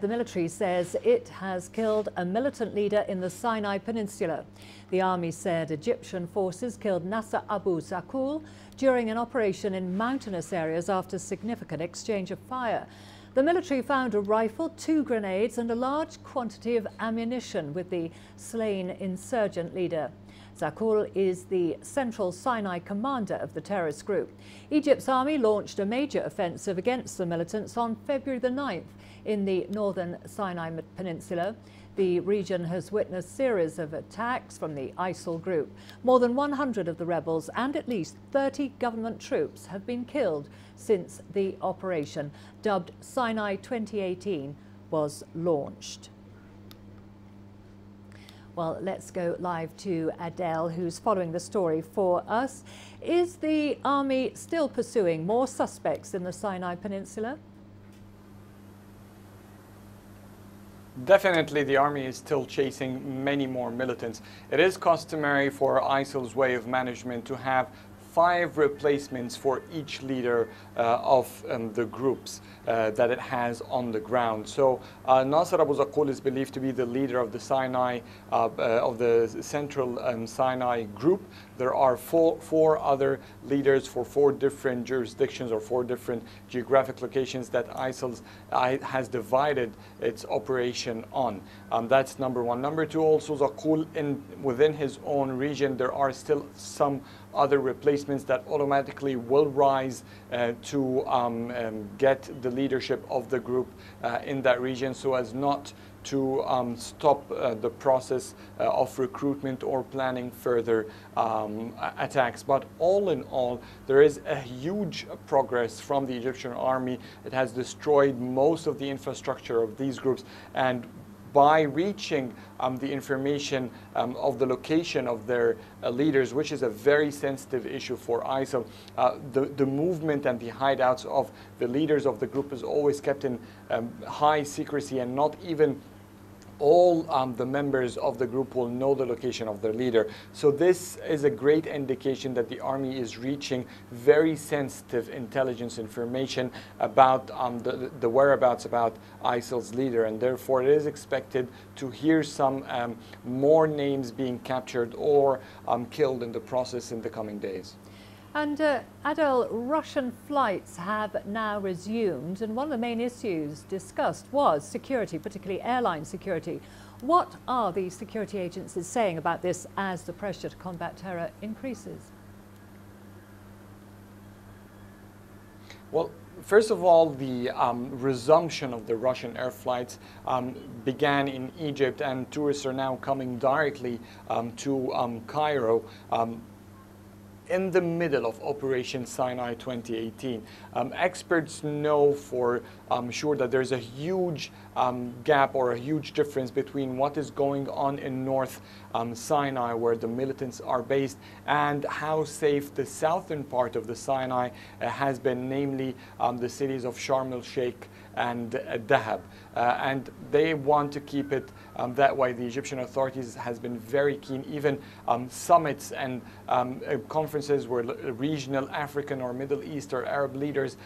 The military says it has killed a militant leader in the Sinai Peninsula. The army said Egyptian forces killed Nasser Abu Zaqul during an operation in mountainous areas after significant exchange of fire. The military found a rifle, 2 grenades and a large quantity of ammunition with the slain insurgent leader. Zaqul is the central Sinai commander of the terrorist group. Egypt's army launched a major offensive against the militants on February the 9th in the northern Sinai Peninsula. The region has witnessed series of attacks from the ISIL group. More than 100 of the rebels and at least 30 government troops have been killed since the operation, dubbed Sinai 2018, was launched. Well, let's go live to Adele, who's following the story for us. Is the army still pursuing more suspects in the Sinai Peninsula? Definitely, the army is still chasing many more militants. It is customary for ISIL's way of management to have 5 replacements for each leader of the groups that it has on the ground. So Nasser Abu Zaqul is believed to be the leader of the Sinai, of the central Sinai group. There are four other leaders for 4 different jurisdictions or 4 different geographic locations that ISIL has divided its operation on. That's number one. Number two, also Zaqul within his own region, there are still some other replacements that automatically will rise to get the leadership of the group in that region, so as not to stop the process of recruitment or planning further attacks. But all in all, there is a huge progress from the Egyptian army. It has destroyed most of the infrastructure of these groups, and by reaching the information of the location of their leaders, which is a very sensitive issue for ISIL, the movement and the hideouts of the leaders of the group is always kept in high secrecy, and not even all the members of the group will know the location of their leader. So this is a great indication that the army is reaching very sensitive intelligence information about the whereabouts about ISIL's leader, and therefore it is expected to hear some more names being captured or killed in the process in the coming days. And Adele, Russian flights have now resumed, and one of the main issues discussed was security, particularly airline security. What are the security agencies saying about this as the pressure to combat terror increases? Well, first of all, the resumption of the Russian air flights began in Egypt, and tourists are now coming directly to Cairo in the middle of Operation Sinai 2018. Experts know for sure that there's a huge gap or a huge difference between what is going on in North Sinai, where the militants are based, and how safe the southern part of the Sinai has been, namely the cities of Sharm el-Sheikh and Dahab. And they want to keep it that way. The Egyptian authorities has been very keen. Even summits and conferences where regional African or Middle East or Arab leaders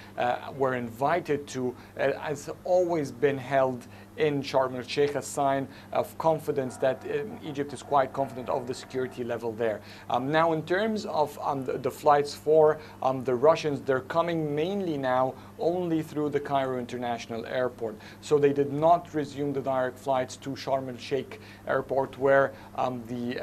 were invited to has always been held in Sharm el-Sheikh, a sign of confidence that Egypt is quite confident of the security level there. Now, in terms of the flights for the Russians, they're coming mainly now only through the Cairo International Airport. So they did not resume the direct flights to Sharm el-Sheikh Airport, where the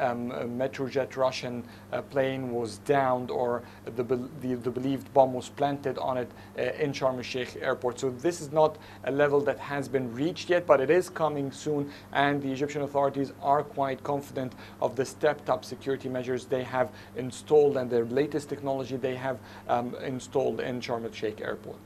Metrojet Russian plane was downed, or the believed bomb was planted on it in Sharm el-Sheikh Airport. So this is not a level that has been reached yet, but it is coming soon, and the Egyptian authorities are quite confident of the stepped-up security measures they have installed and their latest technology they have installed in Sharm el-Sheikh Airport.